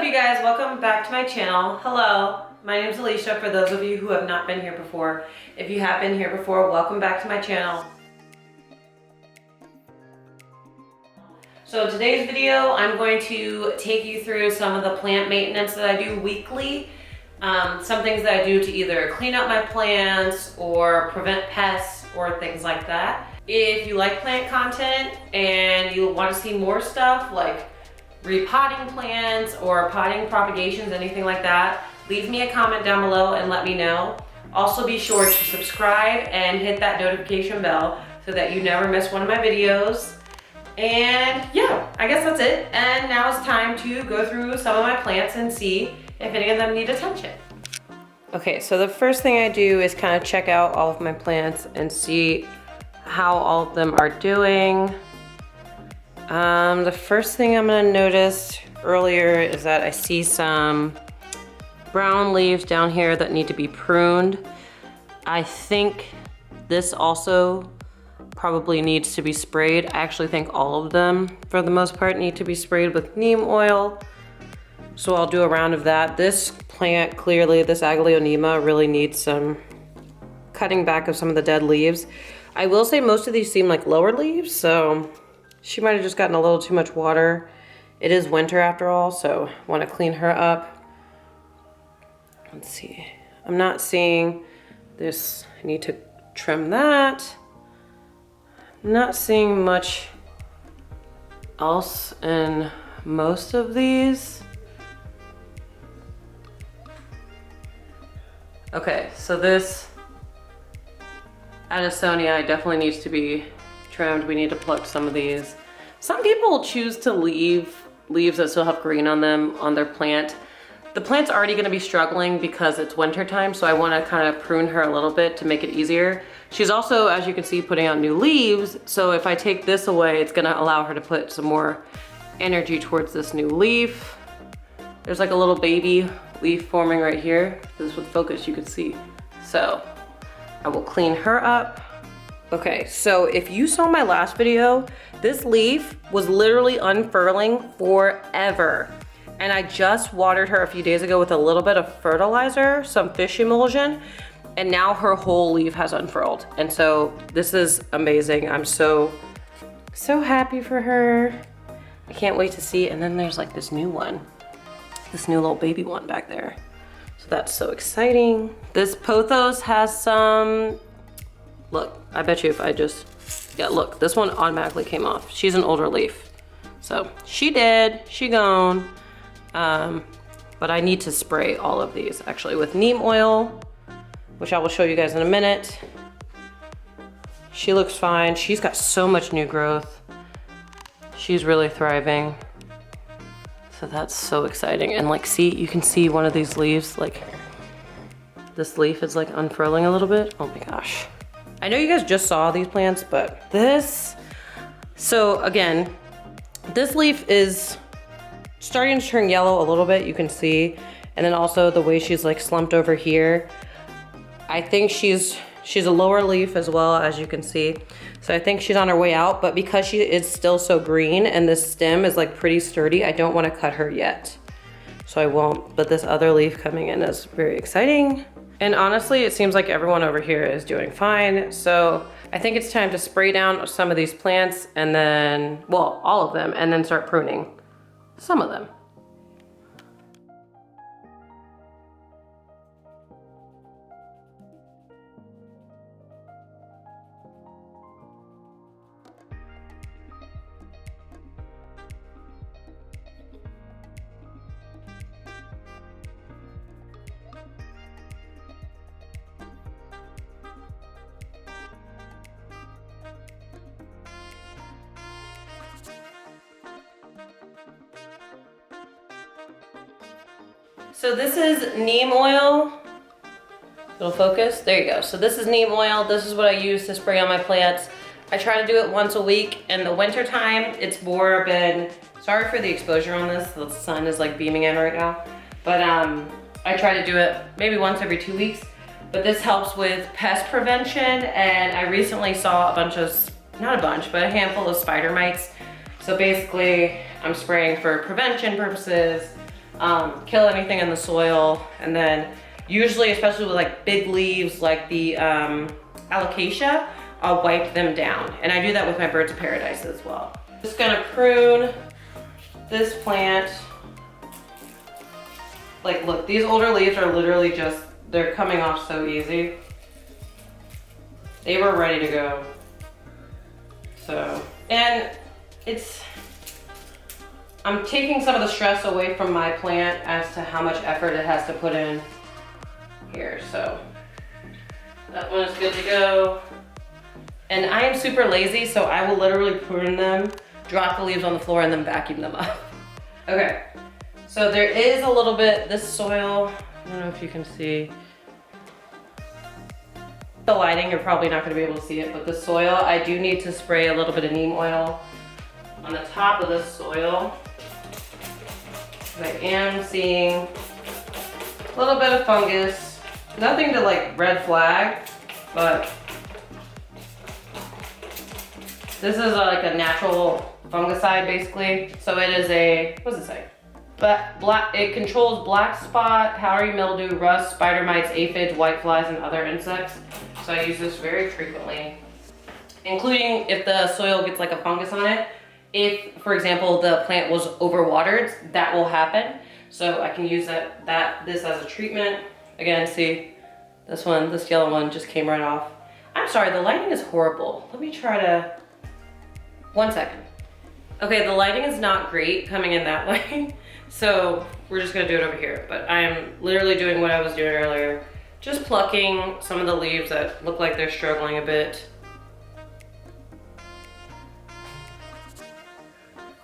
you guys? Welcome back to my channel. Hello, my name is Alicia for those of you who have not been here before. If you have been here before, welcome back to my channel. So today's video, I'm going to take you through some of the plant maintenance that I do weekly. Some things that I do to either clean up my plants or prevent pests or things like that. If you like plant content and you want to see more stuff like repotting plants or potting propagations, anything like that, leave me a comment down below and let me know. Also be sure to subscribe and hit that notification bell so that you never miss one of my videos. And yeah, I guess that's it. And now it's time to go through some of my plants and see if any of them need attention. Okay, so the first thing I do is kind of check out all of my plants and see how all of them are doing. The first thing I'm gonna notice earlier is that I see some brown leaves down here that need to be pruned. I think this also probably needs to be sprayed. I actually think all of them, for the most part, need to be sprayed with neem oil. So I'll do a round of that. This plant, clearly, this Aglaonema really needs some cutting back of some of the dead leaves. I will say most of these seem like lower leaves, so she might have just gotten a little too much water. It is winter after all, so I want to clean her up. Let's see. I'm not seeing this. I need to trim that. I'm not seeing much else in most of these. Okay, so this Addisonii definitely needs to be trimmed. We need to pluck some of these. Some people choose to leave leaves that still have green on them on their plant. The plant's already gonna be struggling because it's winter time, so I wanna kind of prune her a little bit to make it easier. She's also, as you can see, putting out new leaves, so if I take this away, it's gonna allow her to put some more energy towards this new leaf. There's like a little baby leaf forming right here. If this would focus, you could see. So I will clean her up. Okay, so if you saw my last video, this leaf was literally unfurling forever. And I just watered her a few days ago with a little bit of fertilizer, some fish emulsion, and now her whole leaf has unfurled. And so this is amazing. I'm so happy for her. I can't wait to see. And then there's like this new one, this new little baby one back there. So that's so exciting. This pothos has some, look, I bet you if I just, yeah, look, this one automatically came off. She's an older leaf. So she gone. But I need to spray all of these actually with neem oil, which I will show you guys in a minute. She looks fine. She's got so much new growth. She's really thriving. So that's so exciting. And like, see, you can see one of these leaves, like this leaf is like unfurling a little bit. Oh my gosh. I know you guys just saw these plants, but this, so again, this leaf is starting to turn yellow a little bit, you can see. And then also the way she's like slumped over here. I think she's a lower leaf as well, as you can see. So I think she's on her way out, but because she is still so green and this stem is like pretty sturdy, I don't want to cut her yet. So I won't, but this other leaf coming in is very exciting. And honestly, it seems like everyone over here is doing fine. So I think it's time to spray down some of these plants and then, well, all of them, and then start pruning some of them. So this is neem oil. It'll focus, there you go. So this is neem oil. This is what I use to spray on my plants. I try to do it once a week. In the winter time, it's more been, sorry for the exposure on this. The sun is like beaming in right now. But I try to do it maybe once every 2 weeks. But this helps with pest prevention. And I recently saw a bunch of, not a bunch, but a handful of spider mites. So basically, I'm spraying for prevention purposes. kill anything in the soil. And then usually, especially with like big leaves like the alocasia, I'll wipe them down. And I do that with my birds of paradise as well. Just gonna prune this plant. Like look, these older leaves are literally just, they're coming off so easy. They were ready to go. So, and I'm taking some of the stress away from my plant as to how much effort it has to put in here. So that one is good to go. And I am super lazy, so I will literally prune them, drop the leaves on the floor, and then vacuum them up. Okay, so there is a little bit, this soil, I don't know if you can see. The lighting, you're probably not gonna be able to see it, but the soil, I do need to spray a little bit of neem oil on the top of this soil. I am seeing a little bit of fungus. Nothing to like red flag, but this is like a natural fungicide basically. So it is a, what does it say? But it controls black spot, powdery mildew, rust, spider mites, aphids, whiteflies, and other insects. So I use this very frequently, including if the soil gets like a fungus on it. If, for example, the plant was overwatered, that will happen. So I can use this as a treatment. Again, see, this yellow one just came right off. I'm sorry, the lighting is horrible. Let me try to, 1 second. Okay, the lighting is not great coming in that way. So we're just gonna do it over here. But I'm literally doing what I was doing earlier. Just plucking some of the leaves that look like they're struggling a bit.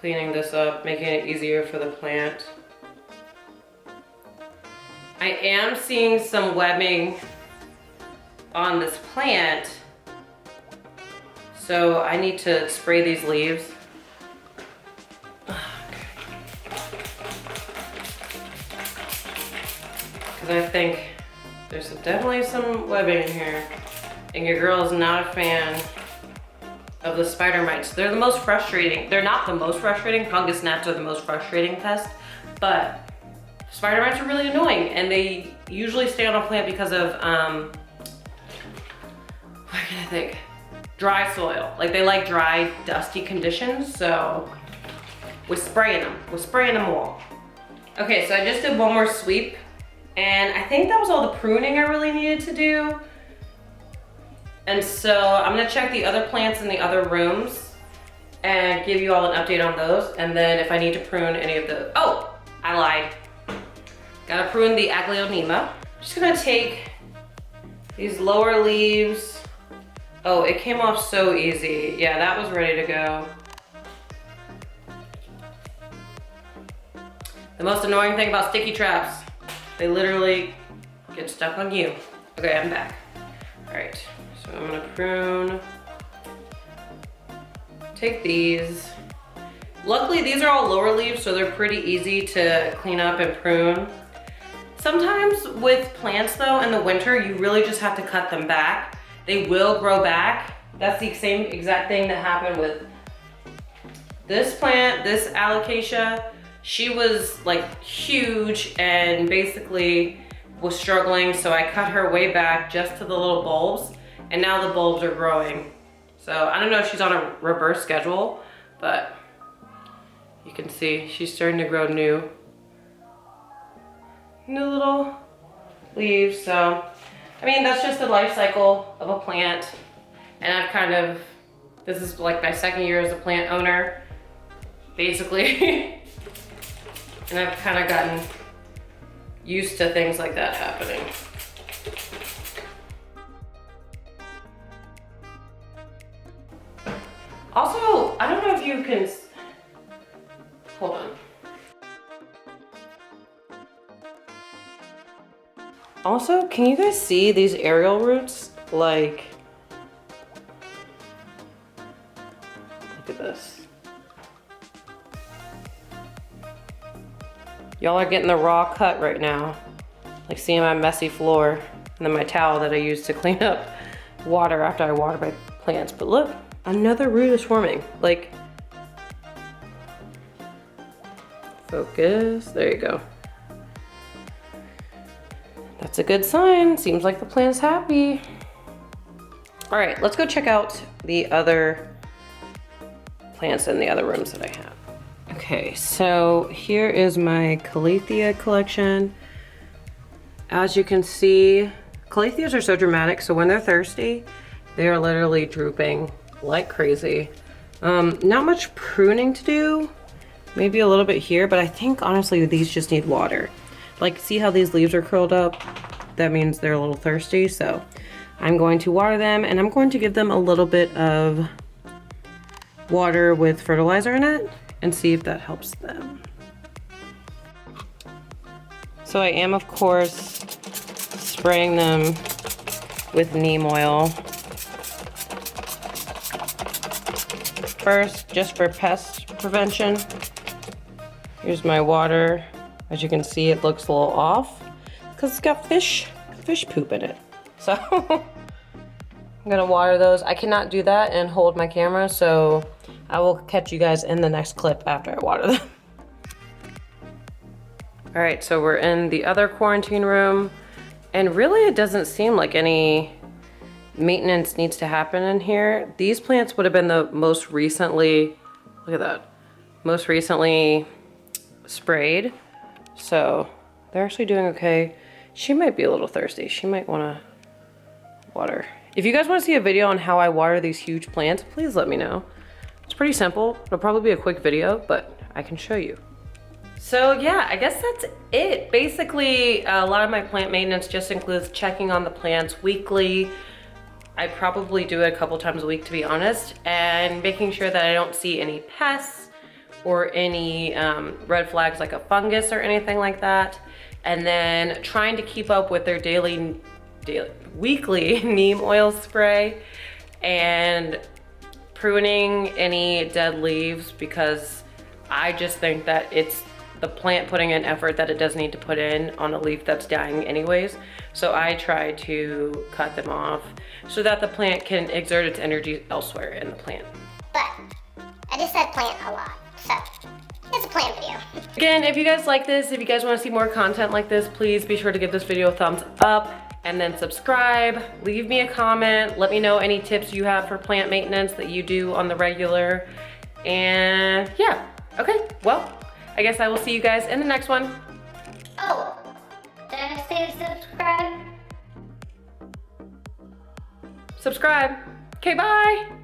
Cleaning this up, making it easier for the plant. I am seeing some webbing on this plant, so I need to spray these leaves. Because I think there's definitely some webbing in here, and your girl is not a fan of the spider mites. They're the most frustrating. They're not the most frustrating. Fungus gnats are the most frustrating pest, but spider mites are really annoying, and they usually stay on a plant because of, what can I think? Dry soil. Like they like dry, dusty conditions, so we're spraying them. We're spraying them all. Okay, so I just did one more sweep, and I think that was all the pruning I really needed to do. And so I'm gonna check the other plants in the other rooms and give you all an update on those. And then if I need to prune any of the, oh, I lied. Gotta prune the Aglaonema. Just gonna take these lower leaves. Oh, it came off so easy. Yeah, that was ready to go. The most annoying thing about sticky traps, they literally get stuck on you. Okay, I'm back. All right. So I'm gonna prune, take these. Luckily, these are all lower leaves, so they're pretty easy to clean up and prune. Sometimes with plants though, in the winter, you really just have to cut them back. They will grow back. That's the same exact thing that happened with this plant, this alocasia. She was like huge and basically was struggling, so I cut her way back just to the little bulbs. And now the bulbs are growing. So I don't know if she's on a reverse schedule, but you can see she's starting to grow new little leaves. So, I mean, that's just the life cycle of a plant. And I've kind of, this is like my second year as a plant owner, basically. And I've kind of gotten used to things like that happening. Also, I don't know if you can, hold on. Also, can you guys see these aerial roots? Like, look at this. Y'all are getting the raw cut right now. Like seeing my messy floor and then my towel that I use to clean up water after I water my plants. But look. Another root is forming, like, focus, there you go. That's a good sign. Seems like the plant's happy. All right, let's go check out the other plants in the other rooms that I have. Okay, so here is my Calathea collection. As you can see, Calatheas are so dramatic, so when they're thirsty, they are literally drooping like crazy. Not much pruning to do, maybe a little bit here, but I think honestly these just need water. Like, see how these leaves are curled up? That means they're a little thirsty, so I'm going to water them, and I'm going to give them a little bit of water with fertilizer in it and see if that helps them. So I am, of course, spraying them with neem oil. First, just for pest prevention. Here's my water. As you can see, it looks a little off because it's got fish poop in it. So I'm gonna water those. I cannot do that and hold my camera, so I will catch you guys in the next clip after I water them. All right, so we're in the other quarantine room, and really it doesn't seem like any maintenance needs to happen in here. These plants would have been the most recently, look at that, most recently sprayed. So they're actually doing okay. She might be a little thirsty. She might wanna water. If you guys wanna see a video on how I water these huge plants, please let me know. It's pretty simple. It'll probably be a quick video, but I can show you. So yeah, I guess that's it. Basically, a lot of my plant maintenance just includes checking on the plants weekly. I probably do it a couple times a week, to be honest, and making sure that I don't see any pests or any red flags like a fungus or anything like that. And then trying to keep up with their weekly neem oil spray and pruning any dead leaves, because I just think that it's the plant putting in effort that it does need to put in on a leaf that's dying anyways. So I try to cut them off so that the plant can exert its energy elsewhere in the plant. But I just said plant a lot, so it's a plant video. Again, if you guys like this, if you guys want to see more content like this, please be sure to give this video a thumbs up and then subscribe. Leave me a comment. Let me know any tips you have for plant maintenance that you do on the regular. And yeah, okay, well, I guess I will see you guys in the next one. Oh, did I say subscribe? Subscribe. Okay, bye.